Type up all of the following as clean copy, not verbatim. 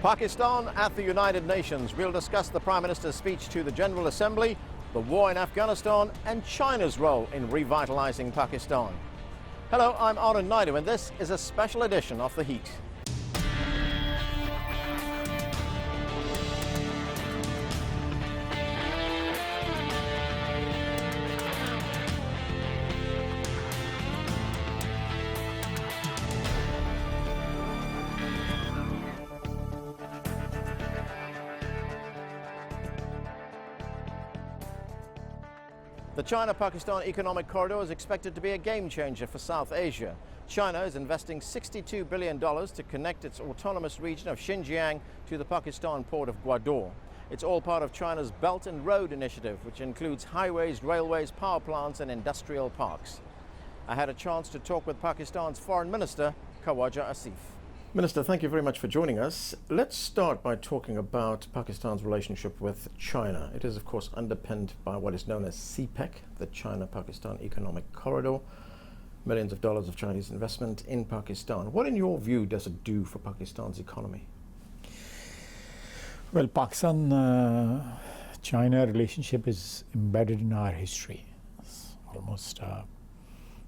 Pakistan at the United Nations. We'll discuss the Prime Minister's speech to the General Assembly, the war in Afghanistan, and China's role in revitalizing Pakistan. Hello, I'm Arun Naidu, and this is a special edition of The Heat. The China-Pakistan economic corridor is expected to be a game changer for South Asia. China is investing $62 billion to connect its autonomous region of Xinjiang to the Pakistan port of Gwadar. It's all part of China's Belt and Road Initiative, which includes highways, railways, power plants and industrial parks. I had a chance to talk with Pakistan's Foreign Minister, Khawaja Asif. Minister, thank you very much for joining us. Let's start by talking about Pakistan's relationship with China. It is, of course, underpinned by what is known as CPEC, the China-Pakistan Economic Corridor. Millions of dollars of Chinese investment in Pakistan. What, in your view, does it do for Pakistan's economy? Well, Pakistan-China relationship is embedded in our history. It's almost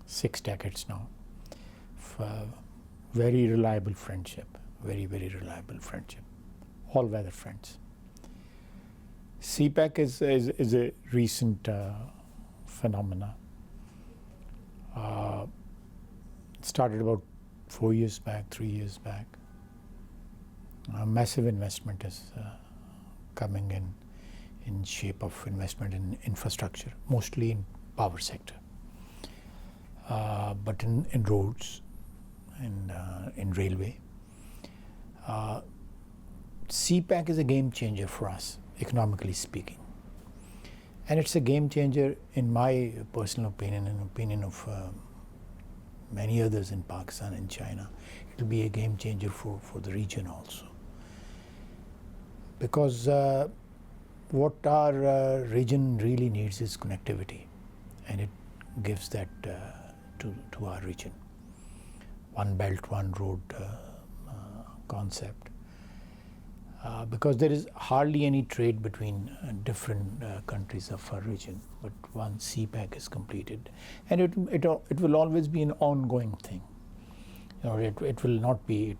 6 decades now. Very reliable friendship, very reliable friendship, all-weather friends. CPEC is a recent phenomena. It started about 4 years back, 3 years back. Massive investment is coming in shape of investment in infrastructure, mostly in power sector, but in roads, in railway. CPEC is a game changer for us, economically speaking. And it's a game changer, in my personal opinion, and opinion of many others in Pakistan and China. It will be a game changer for the region also. Because what our region really needs is connectivity, and it gives that to our region. One belt, one road concept. Because there is hardly any trade between different countries of our region, but once CPEC is completed, and it will always be an ongoing thing. You know, it will not be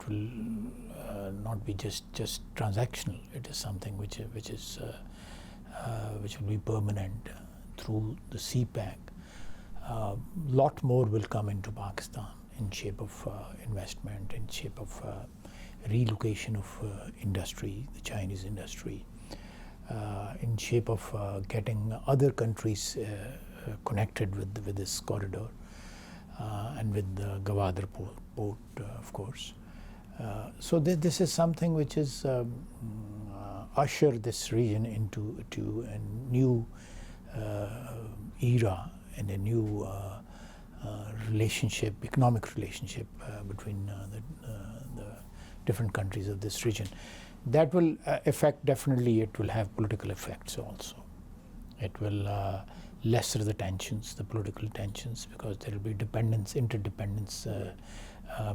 just transactional. It is something which will be permanent through the CPEC. Lot more will come into Pakistan in shape of investment, in shape of relocation of industry, the Chinese industry, in shape of getting other countries connected with this corridor, and with the Gwadar port, of course. So this is something which is usher this region into a new era and a new relationship, economic relationship between the different countries of this region. That will definitely it will have political effects also. It will lesser the tensions, the political tensions, because there will be interdependence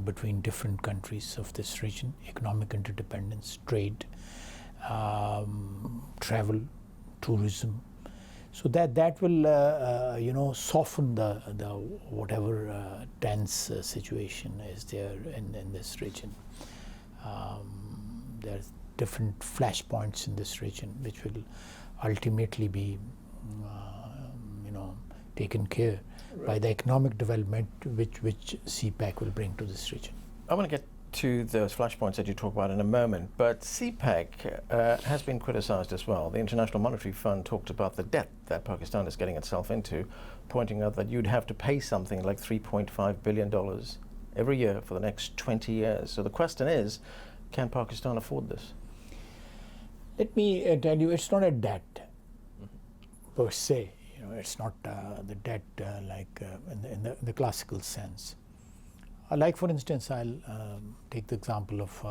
between different countries of this region, economic interdependence, trade, travel, tourism. So that will soften the whatever tense situation is there in this region. There are different flashpoints in this region which will ultimately be taken care by the economic development which CPEC will bring to this region. I want to get to those flashpoints that you talk about in a moment, but CPEC has been criticized as well. The International Monetary Fund talked about the debt that Pakistan is getting itself into, pointing out that you'd have to pay something like $3.5 billion every year for the next 20 years. So the question is, can Pakistan afford this? Let me tell you, it's not a debt per se. It's not the debt like in the classical sense. Like, for instance, I'll take the example of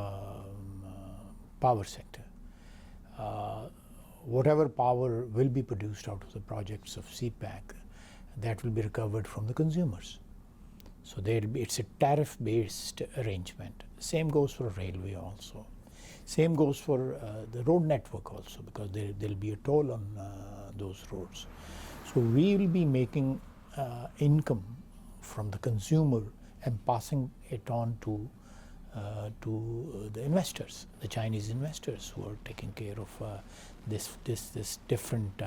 power sector. Whatever power will be produced out of the projects of CPEC, that will be recovered from the consumers. So it's a tariff-based arrangement. Same goes for railway also. Same goes for the road network also, because there'll be a toll on those roads. So we will be making income from the consumer and passing it on to the investors, the Chinese investors who are taking care of this different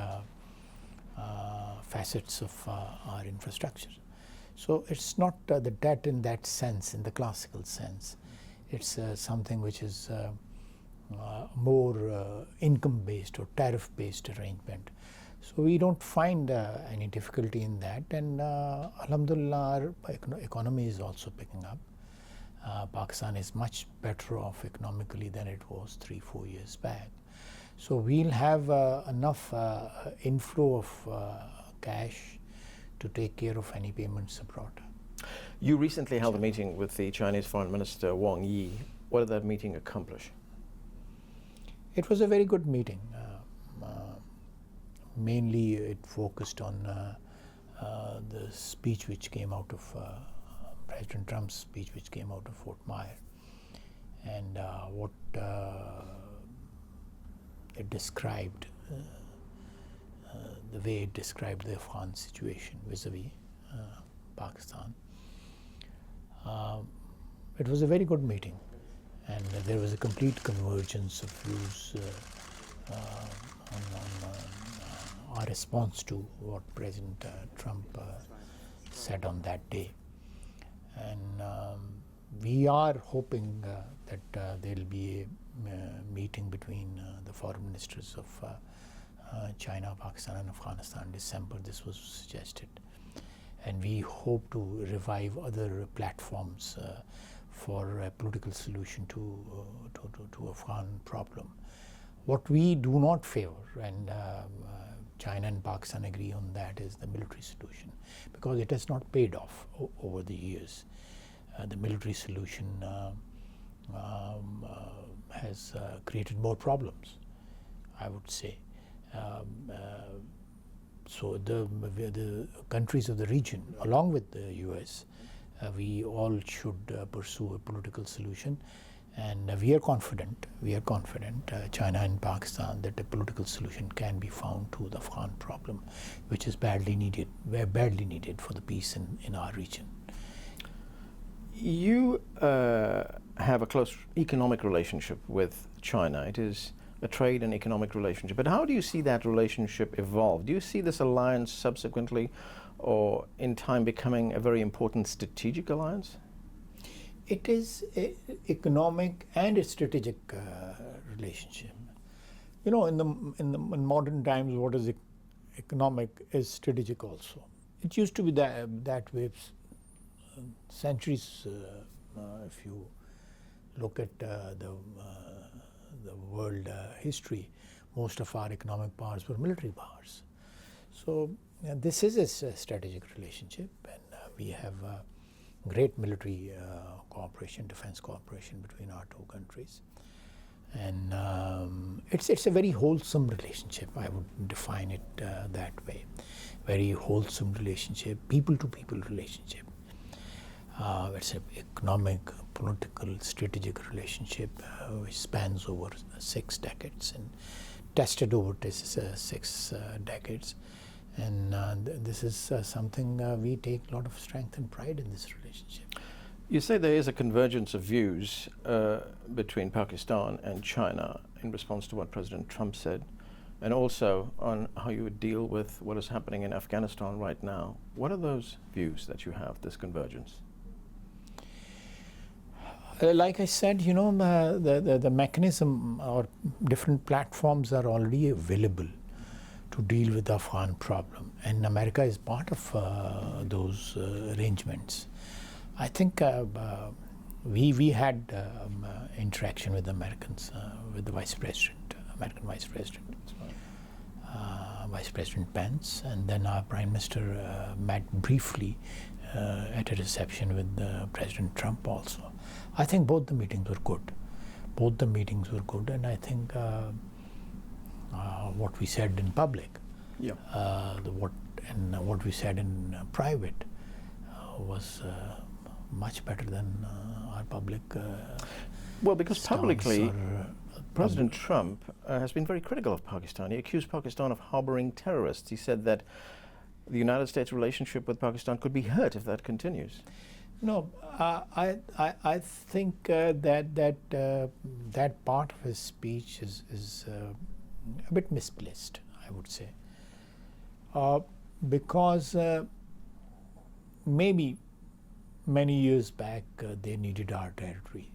facets of our infrastructure. So it's not the debt in that sense, in the classical sense. It's something which is more income-based or tariff-based arrangement. So we don't find any difficulty in that, and alhamdulillah, our economy is also picking up. Pakistan is much better off economically than it was 3-4 years back. So we'll have enough inflow of cash to take care of any payments abroad. You recently held a meeting with the Chinese Foreign Minister Wang Yi. What did that meeting accomplish? It was a very good meeting. Mainly it focused on the speech which came out of President Trump's speech which came out of Fort Myer, and what it described, the way it described the Afghan situation vis-a-vis Pakistan. It was a very good meeting, and there was a complete convergence of views on our response to what President Trump said on that day. And we are hoping that there will be a meeting between the foreign ministers of China, Pakistan and Afghanistan in December. This was suggested. And we hope to revive other platforms for a political solution to Afghan problem. What we do not favor, and China and Pakistan agree on that, is the military solution, because it has not paid off over the years. The military solution has created more problems, I would say. So the countries of the region, along with the US, we all should pursue a political solution, and we are confident, China and Pakistan, that a political solution can be found to the Afghan problem, which is badly needed for the peace in our region. You have a close economic relationship with China. It is a trade and economic relationship. But how do you see that relationship evolve? Do you see this alliance subsequently or in time becoming a very important strategic alliance? It is an economic and a strategic relationship. You know, in modern times, what is economic is strategic also. It used to be that way centuries. If you look at the world history, most of our economic powers were military powers. So this is a strategic relationship, and we have great military cooperation, defense cooperation between our two countries. And it's a very wholesome relationship. I would define it that way. Very wholesome relationship, people-to-people relationship. It's an economic, political, strategic relationship which spans over 6 decades and tested over 6 decades. And this is something we take a lot of strength and pride in this relationship. You say there is a convergence of views between Pakistan and China in response to what President Trump said, and also on how you would deal with what is happening in Afghanistan right now. What are those views that you have, this convergence? Like I said, you know, the mechanism or different platforms are already available to deal with the Afghan problem, and America is part of those arrangements. I think we had interaction with the Americans, with the Vice President, American Vice President, Vice President Pence, and then our Prime Minister met briefly at a reception with President Trump also. I think both the meetings were good. And I think what we said in public, yeah, what we said in private was much better than our public Well, because publicly, President public. Trump has been very critical of Pakistan. He accused Pakistan of harboring terrorists. He said that the United States' relationship with Pakistan could be hurt if that continues. No, I think that part of his speech is a bit misplaced, I would say, because maybe many years back they needed our territory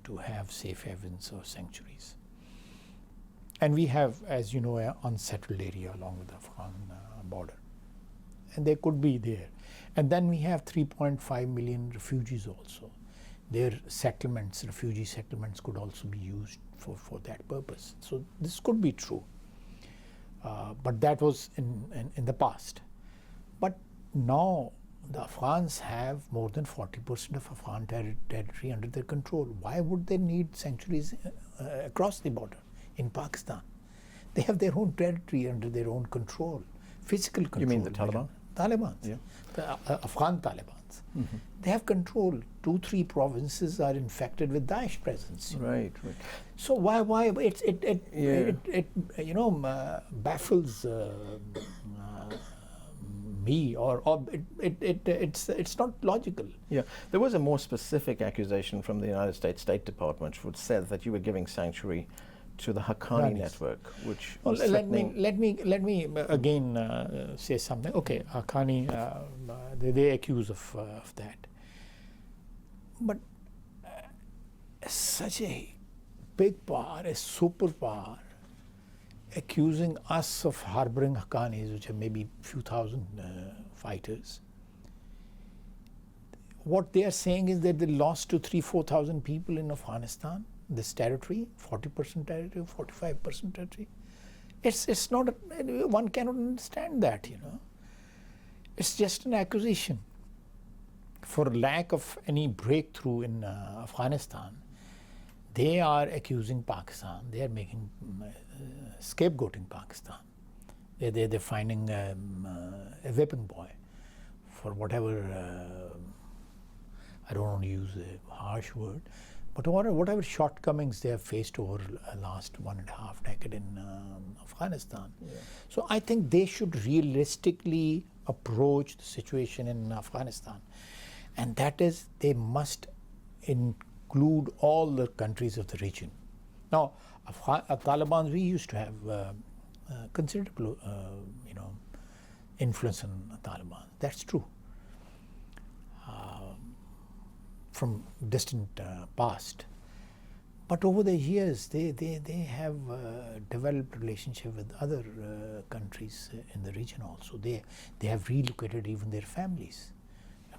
to have safe havens or sanctuaries. And we have, as you know, an unsettled area along with the Afghan border. And they could be there. And then we have 3.5 million refugees also. Their settlements, refugee settlements, could also be used for that purpose. So this could be true. But that was in the past. But now the Afghans have more than 40% of Afghan territory under their control. Why would they need sanctuaries across the border in Pakistan? They have their own territory under their own control, physical control. You mean the Taliban? Talibans, yeah. The Afghan Talibans. Mm-hmm. They have control. 2-3 provinces are infected with Daesh presence. Right, right. So why it baffles me, or it's not logical. Yeah, there was a more specific accusation from the United States State Department which said that you were giving sanctuary to the Haqqani network, which was let me again say something. Okay, Haqqani, they accuse of that, but such a big power, a superpower, accusing us of harboring Haqqanis, which are maybe few thousand fighters. What they are saying is that they lost to 3,000-4,000 people in Afghanistan, this territory, 40% territory, 45% territory. It's not, one cannot understand that, you know. It's just an accusation. For lack of any breakthrough in Afghanistan, they are accusing Pakistan. They are making scapegoating Pakistan. They're finding a whipping boy for whatever, I don't want to use a harsh word, but whatever shortcomings they have faced over the last 1.5 decades in Afghanistan. Yeah. So I think they should realistically approach the situation in Afghanistan. And that is, they must include all the countries of the region. Now, Taliban, we used to have considerable, influence on Taliban. That's true. From distant past. But over the years, they have developed relationship with other countries in the region also. They have relocated even their families.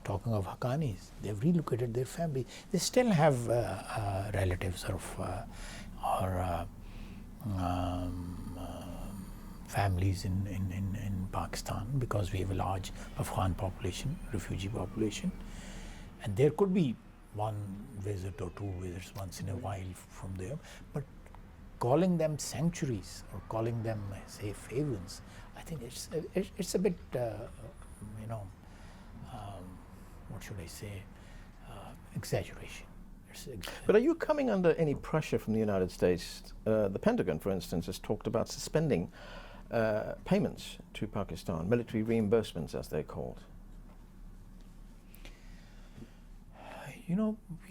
Talking of Haqqanis, they have relocated their family. They still have relatives or families in Pakistan, because we have a large Afghan population, refugee population, and there could be one visit or 2 visits once in a while from there. But calling them sanctuaries or calling them safe havens, I think it's a bit, what should I say, exaggeration. But are you coming under any pressure from the United States? The Pentagon, for instance, has talked about suspending payments to Pakistan, military reimbursements as they're called. We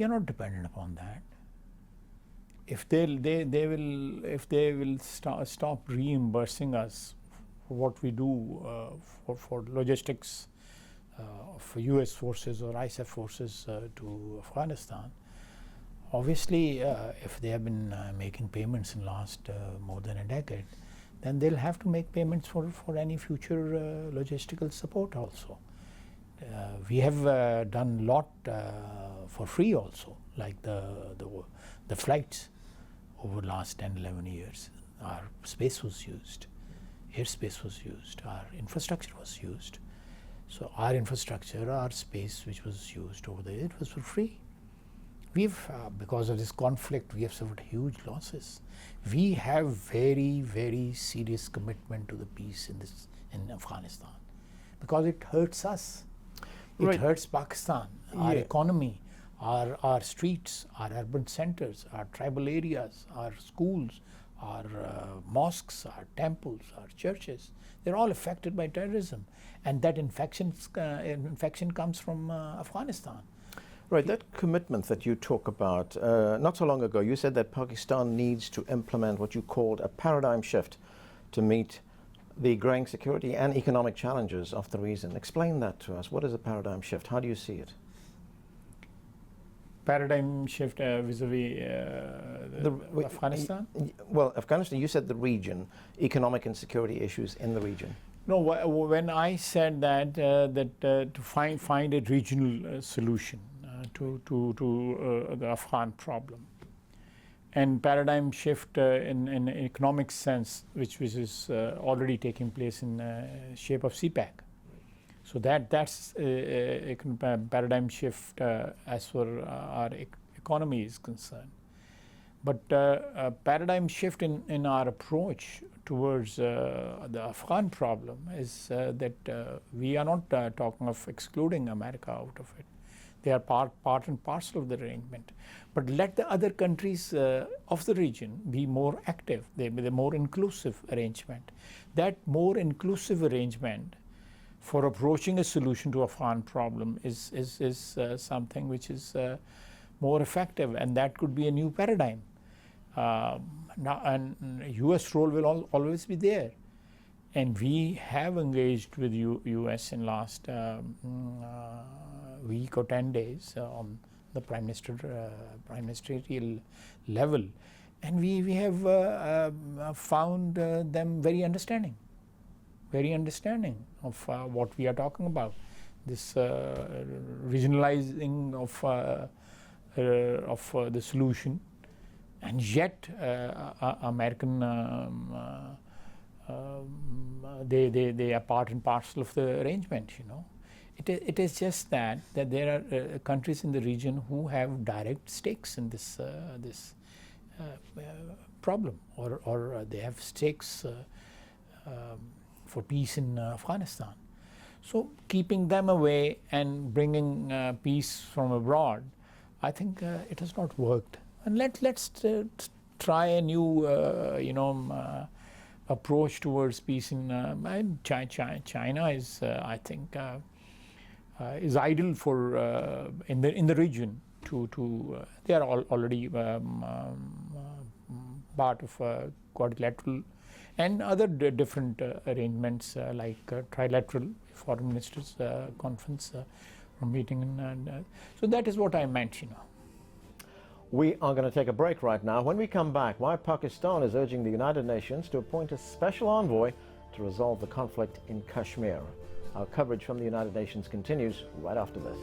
are not dependent upon that. If they will stop reimbursing us for what we do for logistics for U.S. forces or ISAF forces to Afghanistan, obviously, if they have been making payments in last more than a decade, then they'll have to make payments for any future logistical support also. We have done a lot for free also, like the flights over the last 10-11 years. Our space was used, airspace was used, our infrastructure was used. So our infrastructure, our space which was used over there, it was for free. We've, because of this conflict, we have suffered huge losses. We have very, very serious commitment to the peace in Afghanistan, because it hurts us. It hurts Pakistan, our economy, our streets, our urban centers, our tribal areas, our schools, our mosques, our temples, our churches, they're all affected by terrorism. And that infection comes from Afghanistan. Right, that commitment that you talk about, not so long ago, you said that Pakistan needs to implement what you called a paradigm shift to meet the growing security and economic challenges of the region. Explain that to us. What is a paradigm shift? How do you see it? Paradigm shift vis-a-vis Afghanistan? Well, Afghanistan, you said the region, economic and security issues in the region. No, when I said that, to find a regional solution to the Afghan problem, and paradigm shift in economic sense, which is already taking place in shape of CPEC. So that's a paradigm shift as far our economy is concerned. But a paradigm shift in our approach towards the Afghan problem is that we are not talking of excluding America out of it. They are part and parcel of the arrangement. But let the other countries of the region be more active. They be the more inclusive arrangement. That more inclusive arrangement for approaching a solution to Afghan problem is something which is more effective, and that could be a new paradigm. Now, and U.S. role will always be there, and we have engaged with U.S. in last week or 10 days on the prime ministerial level, and we have found them very understanding of what we are talking about. This regionalizing of the solution, and yet American they are part and parcel of the arrangement. You know, it is just that there are countries in the region who have direct stakes in this problem, or they have stakes for peace in Afghanistan. So keeping them away and bringing peace from abroad, I think it has not worked. And let's try a new approach towards peace in China is I think is ideal for in the region to they are already part of quadrilateral and other different arrangements like trilateral foreign ministers conference meeting, and so that is what I meant. You know. We are going to take a break right now. When we come back, why Pakistan is urging the United Nations to appoint a special envoy to resolve the conflict in Kashmir. Our coverage from the United Nations continues right after this.